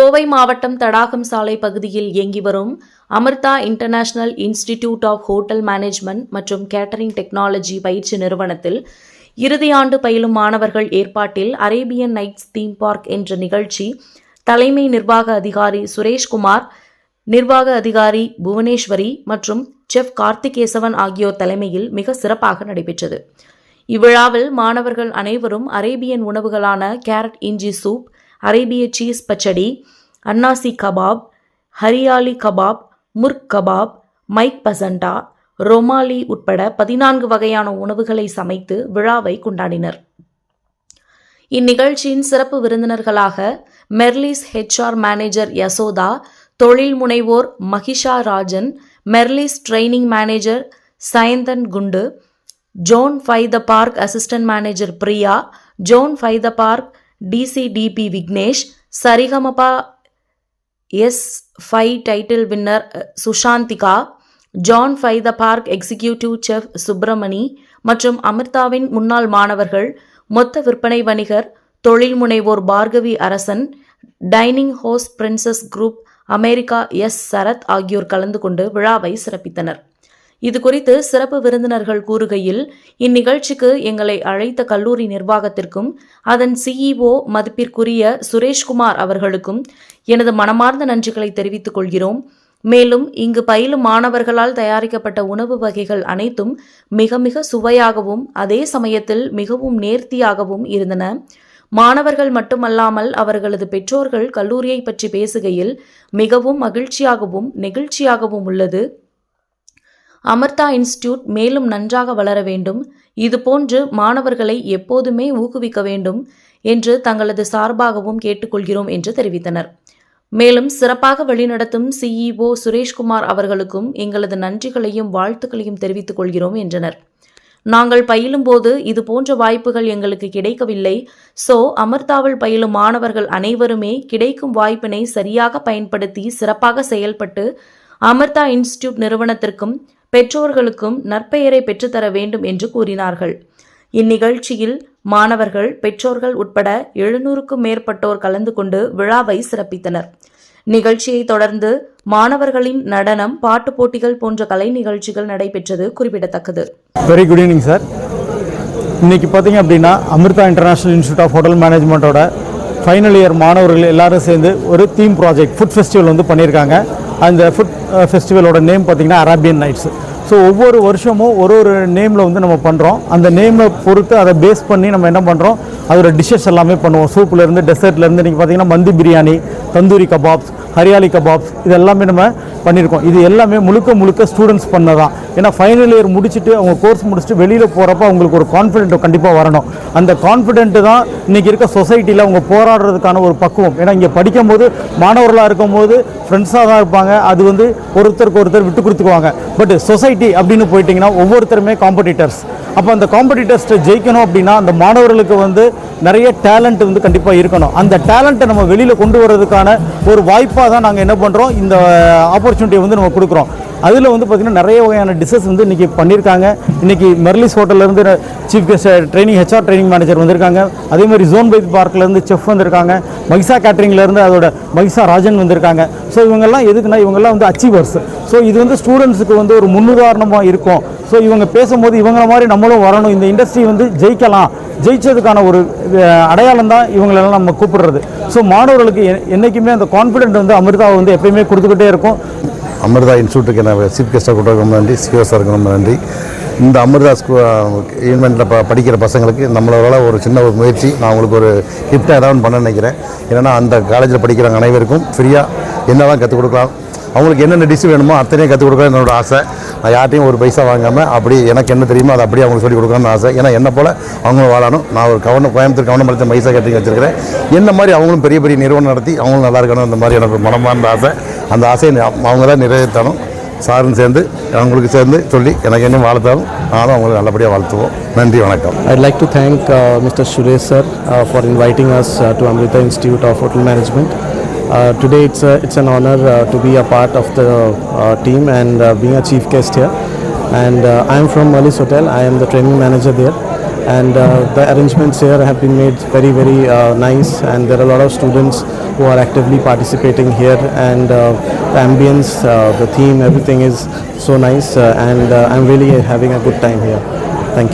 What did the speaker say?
கோவை மாவட்டம் தடாகம் சாலை பகுதியில் இயங்கி வரும் Amrita international institute of hotel management மற்றும் கேட்டரிங் டெக்னாலஜி பயிற்சி நிறுவனத்தில் இறுதி ஆண்டு பயிலும் மாணவர்கள் ஏற்பாட்டில் அரேபியன் நைட்ஸ் தீம் பார்க் என்ற நிகழ்ச்சி தலைமை நிர்வாக அதிகாரி சுரேஷ்குமார், நிர்வாக அதிகாரி புவனேஸ்வரி மற்றும் செஃப் கார்த்திகேசவன் ஆகியோர் தலைமையில் மிக சிறப்பாக நடைபெற்றது. இவ்விழாவில் மாணவர்கள் அனைவரும் அரேபியன் உணவுகளான கேரட் இஞ்சி சூப், அரேபிய சீஸ் பச்சடி, அன்னாசி kebab, hariyali kebab, murgh kebab, mic பசண்டா, rumali உட்பட 14 வகையான உணவுகளை சமைத்து விழாவை கொண்டாடினர். இந்நிகழ்ச்சியின் சிறப்பு விருந்தினர்களாக மெர்லிஸ் HR மேனேஜர் யசோதா, தொழில் முனைவோர் Mahisha Rajan, Merlis training manager Sayanthan Kundu, Zone by the Park assistant manager Priya, Zone by the Park DCDP Vignesh, Sarigamapa S5 title winner Sushanthika, Zone by the Park executive chef Subramani மற்றும் அமிர்தாவின் முன்னாள் மாணவர்கள், மொத்த விற்பனை வணிகர், தொழில் முனைவோர் Bhargavi Arasan, dining host princess group America S Sarath ஆகியோர் கலந்து கொண்டு விழாவை சிறப்பித்தனர். இதுகுறித்து சிறப்பு விருந்தினர்கள் கூறுகையில், இந்நிகழ்ச்சிக்கு எங்களை அழைத்த கல்லூரி நிர்வாகத்திற்கும் அதன் CEO மதிப்பிற்குரிய சுரேஷ்குமார் அவர்களுக்கும் எனது மனமார்ந்த நன்றிகளை தெரிவித்துக் கொள்கிறோம். மேலும் இங்கு பயிலும் மாணவர்களால் தயாரிக்கப்பட்ட உணவு வகைகள் அனைத்தும் மிக மிக சுவையாகவும் அதே சமயத்தில் மிகவும் நேர்த்தியாகவும் இருந்தன. மாணவர்கள் மட்டுமல்லாமல் அவர்களது பெற்றோர்கள் கல்லூரியை பற்றி பேசுகையில் மிகவும் மகிழ்ச்சியாகவும் நெகிழ்ச்சியாகவும் உள்ளது. அமிர்தா இன்ஸ்டிடியூட் மேலும் நன்றாக வளர வேண்டும், இதுபோன்று மாணவர்களை எப்போதுமே ஊக்குவிக்க வேண்டும் என்று தங்களது சார்பாகவும் கேட்டுக்கொள்கிறோம் என்று தெரிவித்தனர். மேலும் சிறப்பாக வழிநடத்தும் CEO சுரேஷ்குமார் அவர்களுக்கும் எங்களது நன்றிகளையும் வாழ்த்துக்களையும் தெரிவித்துக் கொள்கிறோம் என்றனர். நாங்கள் பயிலும் போது இதுபோன்ற வாய்ப்புகள் எங்களுக்கு கிடைக்கவில்லை. அமிர்தாவில் பயிலும் மாணவர்கள் அனைவருமே கிடைக்கும் வாய்ப்பினை சரியாக பயன்படுத்தி சிறப்பாக செயல்பட்டு அமிர்தா இன்ஸ்டிடியூட் நிறுவனத்திற்கும் பெற்றோர்களுக்கும் நற்பெயரை பெற்றுத்தர வேண்டும் என்று கூறினார்கள். இந்நிகழ்ச்சியில் மாணவர்கள், பெற்றோர்கள் உட்பட 700க்கும் மேற்பட்டோர் கலந்து கொண்டு விழாவை சிறப்பித்தனர். நிகழ்ச்சியை தொடர்ந்து மாணவர்களின் நடனம், பாட்டு போட்டிகள் போன்ற கலை நிகழ்ச்சிகள் நடைபெற்றது குறிப்பிடத்தக்கது. Very good evening sir. இன்னைக்கு பார்த்தீங்க அப்படின்னா Amrita international institute of Hotel மேனேஜ்மெண்ட்டோட ஃபைனல் இயர் மாணவர்கள் எல்லாரும் சேர்ந்து ஒரு தீம் ப்ராஜெக்ட் ஃபுட் ஃபெஸ்டிவல் வந்து பண்ணியிருக்காங்க. அந்த ஃபுட் ஃபெஸ்டிவலோட நேம் பார்த்திங்கன்னா அரேபியன் நைட்ஸ். ஒவ்வொரு வருஷமும் ஒரு நேமில் வந்து நம்ம பண்ணுறோம். அந்த நேமை பொறுத்து அதை பேஸ் பண்ணி நம்ம என்ன பண்ணுறோம், அதோட டிஷ்ஷஸ் எல்லாமே பண்ணுவோம். சூப்லேருந்து டெசர்ட்லேருந்து நீங்கள் பார்த்திங்கன்னா மந்தி பிரியாணி, தந்தூரி கபாப்ஸ், ஹரியாலி கபாப்ஸ், இது எல்லாமே நம்ம பண்ணியிருக்கோம். இது எல்லாமே முழுக்க ஸ்டூடெண்ட்ஸ் பண்ணதான். ஏன்னா ஃபைனல் இயர் முடிச்சுட்டு அவங்க கோர்ஸ் முடிச்சுட்டு வெளியில் போகிறப்ப அவங்களுக்கு ஒரு கான்ஃபிடென்ட் கண்டிப்பாக வரணும். அந்த கான்ஃபிடென்ட்டு தான் இன்றைக்கி இருக்க சொசைட்டியில் அவங்க போராடுறதுக்கான ஒரு பக்குவம். ஏன்னா இங்கே படிக்கும்போது மாணவர்களாக இருக்கும்போது ஃப்ரெண்ட்ஸாக தான் இருப்பாங்க. அது வந்து ஒருத்தருக்கு ஒருத்தர் விட்டு கொடுத்துக்குவாங்க. பட் சொசைட்டி அப்படின்னு போயிட்டிங்கன்னா ஒவ்வொருத்தருமே காம்படிட்டர்ஸ். அப்போ அந்த காம்படிட்டர்ஸ்ட்டை ஜெயிக்கணும் அப்படின்னா அந்த மாணவர்களுக்கு வந்து நிறைய டேலண்ட் வந்து கண்டிப்பாக இருக்கணும். அந்த டேலண்ட்டை நம்ம வெளியில் கொண்டு வர்றதுக்கான ஒரு வாய்ப்பாக தான் நாங்கள் என்ன பண்ணுறோம், இந்த ஆப்பர்ச்சுனிட்டியை வந்து நம்ம கொடுக்குறோம். அதில் வந்து பார்த்திங்கன்னா நிறைய வகையான டிஷ்ஷஸ் வந்து இன்றைக்கி பண்ணியிருக்காங்க. இன்றைக்கி மெர்லிஸ் ஹோட்டல்லேருந்து chief guest training HR training manager வந்திருக்காங்க. அதே மாதிரி ஜோன் பை பார்க்லேருந்து செஃப் வந்திருக்காங்க. மகிஷா கேட்ரிங்லேருந்து அதோட மகிஷா ராஜன் வந்திருக்காங்க. இவங்கெல்லாம் எதுக்குன்னா இவங்கெல்லாம் வந்து அச்சீவர்ஸ். இது வந்து ஸ்டூடெண்ட்ஸுக்கு வந்து ஒரு முன்னுதாரணமாக இருக்கும். இவங்க பேசும்போது இவங்கள மாதிரி நம்மளும் வரணும், இந்த இண்டஸ்ட்ரி வந்து ஜெயிக்கலாம், ஜெயிச்சதுக்கான ஒரு அடையாளம் தான் இவங்களெல்லாம் நம்ம கூப்பிடுறது. மாணவர்களுக்கு என்றைக்குமே அந்த கான்ஃபிடென்ட் வந்து அமிர்தாவை வந்து எப்பயுமே கொடுத்துக்கிட்டே இருக்கும். அமிர்தா இன்ஸ்டியூட்டுக்கு என்ன சீஃப் கெஸ்ட்டாக கொடுக்க ரொம்ப நன்றி, CEO சாருக்கு ரொம்ப நன்றி. இந்த அமிர்தா ஈவெண்ட்டில் படிக்கிற பசங்களுக்கு நம்மளால ஒரு சின்ன ஒரு முயற்சி, நான் அவங்களுக்கு ஒரு கிஃப்ட் ஏதாவது பண்ண நினைக்கிறேன். ஏன்னா அந்த காலேஜில் படிக்கிறாங்க அனைவருக்கும் ஃப்ரீயாக என்னெல்லாம் கற்றுக் கொடுக்கலாம், அவங்களுக்கு என்னென்ன டிஷ் வேணுமோ அத்தனையும் கற்றுக் கொடுக்க என்னோட ஆசை. நான் யார்ட்டையும் ஒரு பைசா வாங்காமல் அப்படி எனக்கு என்ன தெரியுமோ அதை அப்படியே அவங்களுக்கு சொல்லிக் கொடுக்கணும்னு ஆசை. ஏன்னா என்ன போல் அவங்களும் வாழணும். நான் ஒரு கோயம்புத்தூர் கவனமளித்த மைசா கேட்டரிங் வச்சுருக்கிறேன். என்ன மாதிரி அவங்களும் பெரிய பெரிய நிறுவனம் நடத்தி அவங்களும் நல்லா இருக்கணும், அந்த மாதிரி எனக்கு மனமார்ந்த ஆசை. அந்த ஆசையை அவங்க தான் நிறைவேற்றணும். சாரும் சேர்ந்து அவங்களுக்கு சேர்ந்து சொல்லி எனக்கு என்ன வாழ்த்தாலும் நானும் அவங்களுக்கு நல்லபடியாக வாழ்த்துவோம். நன்றி, வணக்கம். I'd like to thank Mr. Suresh sir for inviting us to Amrita Institute of Hotel Management. Today it's an honor to be a part of the team and being a chief guest here. And I am from Merlis Hotel. I am the training manager there. and the arrangements here have been made very nice, and there are a lot of students who are actively participating here, and the ambience, the theme, everything is so nice, and I'm really having a good time here. Thank you.